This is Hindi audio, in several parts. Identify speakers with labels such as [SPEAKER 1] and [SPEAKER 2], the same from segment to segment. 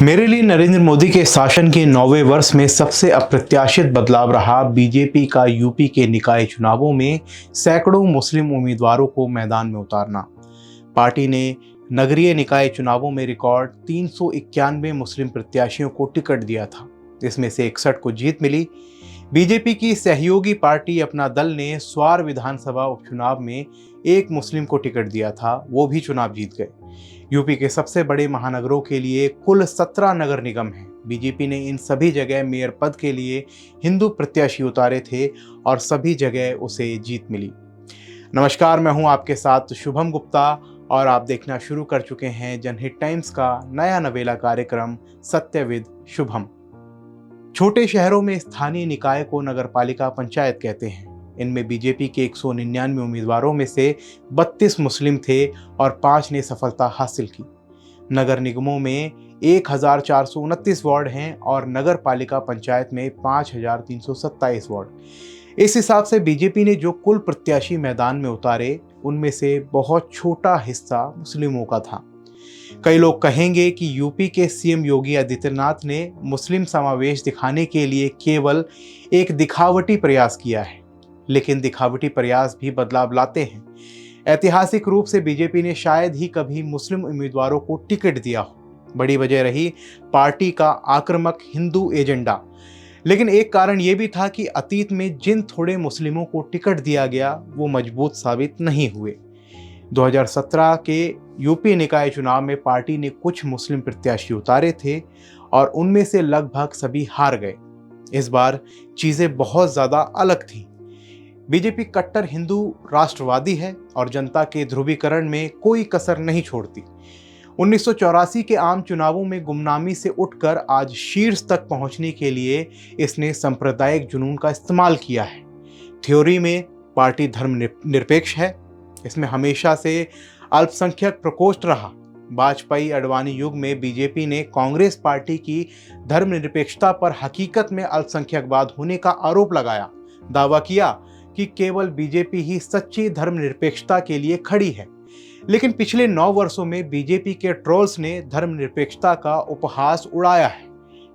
[SPEAKER 1] मेरे लिए नरेंद्र मोदी के शासन के 9वें वर्ष में सबसे अप्रत्याशित बदलाव रहा बीजेपी का यूपी के निकाय चुनावों में सैकड़ों मुस्लिम उम्मीदवारों को मैदान में उतारना। पार्टी ने नगरीय निकाय चुनावों में रिकॉर्ड 391 मुस्लिम प्रत्याशियों को टिकट दिया था, इसमें से 61 को जीत मिली। बीजेपी की सहयोगी पार्टी अपना दल ने स्वार विधानसभा उपचुनाव में एक मुस्लिम को टिकट दिया था, वो भी चुनाव जीत गए। यूपी के सबसे बड़े महानगरों के लिए कुल 17 नगर निगम हैं। बीजेपी ने इन सभी जगह मेयर पद के लिए हिंदू प्रत्याशी उतारे थे और सभी जगह उसे जीत मिली। नमस्कार, मैं हूं आपके साथ शुभम गुप्ता और आप देखना शुरू कर चुके हैं जनहित टाइम्स का नया नवेला कार्यक्रम सत्य विद शुभम। छोटे शहरों में स्थानीय निकाय को नगरपालिका पंचायत कहते हैं। इनमें बीजेपी के 199 उम्मीदवारों में से 32 मुस्लिम थे और 5 ने सफलता हासिल की। नगर निगमों में 1429 वार्ड हैं और नगर पालिका पंचायत में 5327 वार्ड। इस हिसाब से बीजेपी ने जो कुल प्रत्याशी मैदान में उतारे, उनमें से बहुत छोटा हिस्सा मुस्लिमों का था। कई लोग कहेंगे कि यूपी के सीएम योगी आदित्यनाथ ने मुस्लिम समावेश दिखाने के लिए केवल एक दिखावटी प्रयास किया है, लेकिन दिखावटी प्रयास भी बदलाव लाते हैं। ऐतिहासिक रूप से बीजेपी ने शायद ही कभी मुस्लिम उम्मीदवारों को टिकट दिया हो। बड़ी वजह रही पार्टी का आक्रामक हिंदू एजेंडा। लेकिन एक कारण यह भी था कि अतीत में जिन थोड़े मुस्लिमों को टिकट दिया गया वो मजबूत साबित नहीं हुए। 2017 के यूपी निकाय चुनाव में पार्टी ने कुछ मुस्लिम प्रत्याशी उतारे थे और उनमें से लगभग सभी हार गए। इस बार चीजें बहुत ज्यादा अलग थीं। बीजेपी कट्टर हिंदू राष्ट्रवादी है और जनता के ध्रुवीकरण में कोई कसर नहीं छोड़ती। 1984 के आम चुनावों में गुमनामी से उठकर आज शीर्ष तक पहुंचने के लिए इसने सांप्रदायिक जुनून का इस्तेमाल किया है। थ्योरी में पार्टी धर्मनिरपेक्ष है, इसमें हमेशा से अल्पसंख्यक प्रकोष्ठ रहा। वाजपेयी अडवाणी युग में बीजेपी ने कांग्रेस पार्टी की धर्मनिरपेक्षता पर हकीकत में अल्पसंख्यकवाद होने का आरोप लगाया। दावा किया कि केवल बीजेपी ही सच्ची धर्मनिरपेक्षता के लिए खड़ी है। लेकिन पिछले 9 वर्षों में बीजेपी के ट्रोल्स ने धर्मनिरपेक्षता का उपहास उड़ाया है।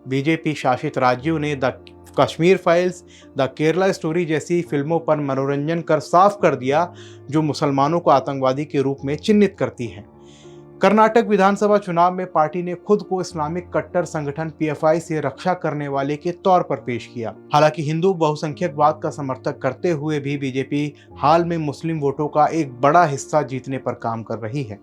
[SPEAKER 1] बीजेपी शासित राज्यों ने the Kashmir files, the Kerala story जैसी फिल्मों पर मनोरंजन कर साफ कर दिया, जो मुसलमानों को आतंकवादी के रूप में चिन्हित करती है। कर्नाटक विधानसभा चुनाव में पार्टी ने खुद को इस्लामिक कट्टर संगठन पीएफआई से रक्षा करने वाले के तौर पर पेश किया। हालांकि हिंदू बहुसंख्यकवाद का समर्थक करते हुए भी बीजेपी हाल में मुस्लिम वोटों का एक बड़ा हिस्सा जीतने पर काम कर रही है।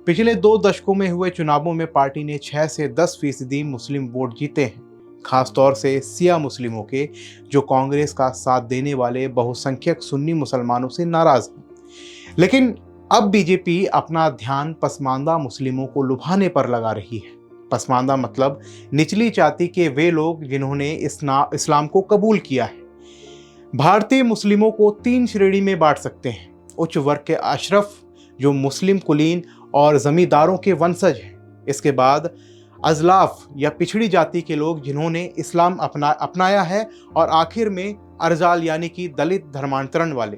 [SPEAKER 1] पिछले 2 दशकों में हुए चुनावों में पार्टी ने 6 से 10% मुस्लिम वोट जीते हैं, खासतौर से सिया मुस्लिमों के, जो कांग्रेस का साथ देने वाले बहुसंख्यक सुन्नी मुसलमानों से नाराज हैं। लेकिन अब बीजेपी अपना ध्यान पसमानदा मुस्लिमों को लुभाने पर लगा रही है। पसमानदा मतलब निचली जाति के वे लोग जिन्होंने इस्लाम को कबूल किया है। भारतीय मुस्लिमों को 3 श्रेणी में बांट सकते हैं। उच्च वर्ग के अशरफ, जो मुस्लिम कुलीन और जमींदारों के वंशज हैं। इसके बाद अजलाफ या पिछड़ी जाति के लोग जिन्होंने इस्लाम अपनाया है, और आखिर में अर्जाल यानी कि दलित धर्मांतरण वाले।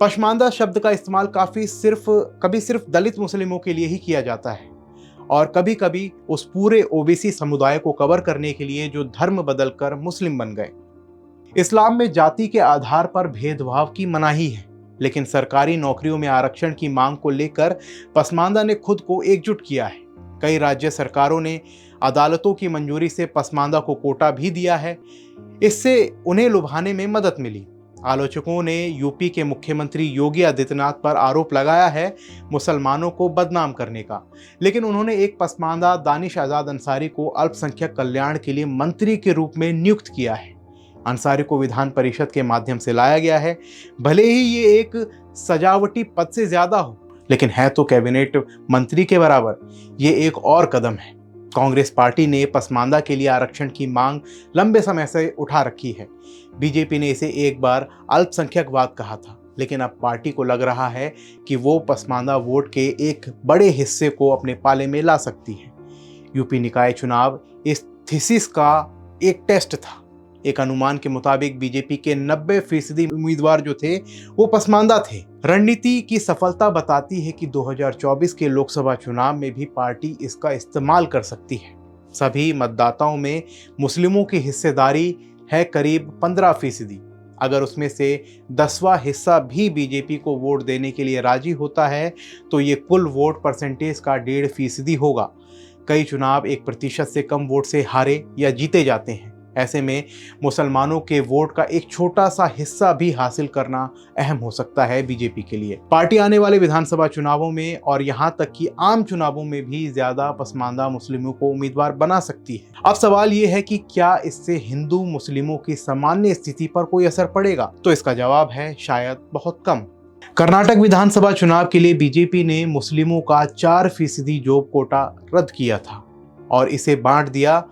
[SPEAKER 1] पसमानदा शब्द का इस्तेमाल कभी सिर्फ दलित मुस्लिमों के लिए ही किया जाता है और कभी कभी उस पूरे ओबीसी समुदाय को कवर करने के लिए जो धर्म बदलकर मुस्लिम बन गए। इस्लाम में जाति के आधार पर भेदभाव की मनाही है, लेकिन सरकारी नौकरियों में आरक्षण की मांग को लेकर पसमानदा ने खुद को एकजुट किया है। कई राज्य सरकारों ने अदालतों की मंजूरी से पसमानदा को कोटा भी दिया है। इससे उन्हें लुभाने में मदद मिली। आलोचकों ने यूपी के मुख्यमंत्री योगी आदित्यनाथ पर आरोप लगाया है मुसलमानों को बदनाम करने का, लेकिन उन्होंने एक पसमानदा दानिश आजाद अंसारी को अल्पसंख्यक कल्याण के लिए मंत्री के रूप में नियुक्त किया है। अंसारी को विधान परिषद के माध्यम से लाया गया है। भले ही ये एक सजावटी पद से ज्यादा हो, लेकिन है तो कैबिनेट मंत्री के बराबर। ये एक और कदम है। कांग्रेस पार्टी ने पसमानदा के लिए आरक्षण की मांग लंबे समय से उठा रखी है। बीजेपी ने इसे एक बार अल्पसंख्यकवाद कहा था, लेकिन अब पार्टी को लग रहा है कि वो पसमानदा वोट के एक बड़े हिस्से को अपने पाले में ला सकती है। यूपी निकाय चुनाव इस थीसिस का एक टेस्ट था। एक अनुमान के मुताबिक बीजेपी के 90% उम्मीदवार जो थे वो पसमानदा थे। रणनीति की सफलता बताती है कि 2024 के लोकसभा चुनाव में भी पार्टी इसका इस्तेमाल कर सकती है। सभी मतदाताओं में मुस्लिमों की हिस्सेदारी है करीब 15%। अगर उसमें से 10वां हिस्सा भी बीजेपी को वोट देने के लिए राजी होता है तो ये कुल वोट परसेंटेज का 1.5% होगा। कई चुनाव 1% से कम वोट से हारे या जीते जाते हैं। ऐसे में मुसलमानों के वोट का एक छोटा सा हिस्सा भी हासिल करना अहम हो सकता है बीजेपी के लिए। पार्टी आने वाले विधानसभा चुनावों में और यहां तक कि आम चुनावों में भी ज्यादा पसमानदा मुस्लिमों को उम्मीदवार बना सकती है। अब सवाल ये है कि क्या इससे हिंदू मुस्लिमों की सामान्य स्थिति पर कोई असर पड़ेगा? तो इसका जवाब है शायद बहुत कम। कर्नाटक विधानसभा चुनाव के लिए बीजेपी ने मुस्लिमों का 4% जॉब कोटा रद्द किया था और इसे बांट दिया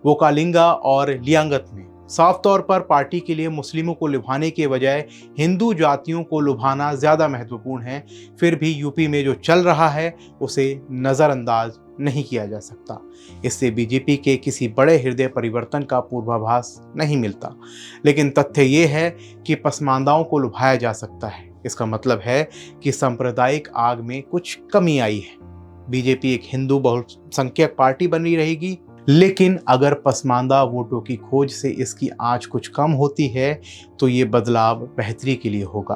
[SPEAKER 1] वोकालिंगा और लियांगत में। साफ तौर पर पार्टी के लिए मुस्लिमों को लुभाने के बजाय हिंदू जातियों को लुभाना ज्यादा महत्वपूर्ण है। फिर भी यूपी में जो चल रहा है उसे नजरअंदाज नहीं किया जा सकता। इससे बीजेपी के किसी बड़े हृदय परिवर्तन का पूर्वाभास नहीं मिलता, लेकिन तथ्य ये है कि पसमानदाओं को लुभाया जा सकता है। इसका मतलब है कि सांप्रदायिक आग में कुछ कमी आई है। बीजेपी एक हिंदू बहुसंख्यक पार्टी बनी रहेगी, लेकिन अगर पसमानदा वोटों की खोज से इसकी आंच कुछ कम होती है तो ये बदलाव बेहतरी के लिए होगा।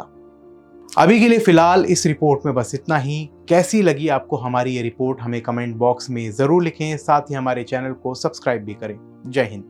[SPEAKER 1] अभी के लिए फिलहाल इस रिपोर्ट में बस इतना ही। कैसी लगी आपको हमारी ये रिपोर्ट हमें कमेंट बॉक्स में ज़रूर लिखें। साथ ही हमारे चैनल को सब्सक्राइब भी करें। जय हिंद।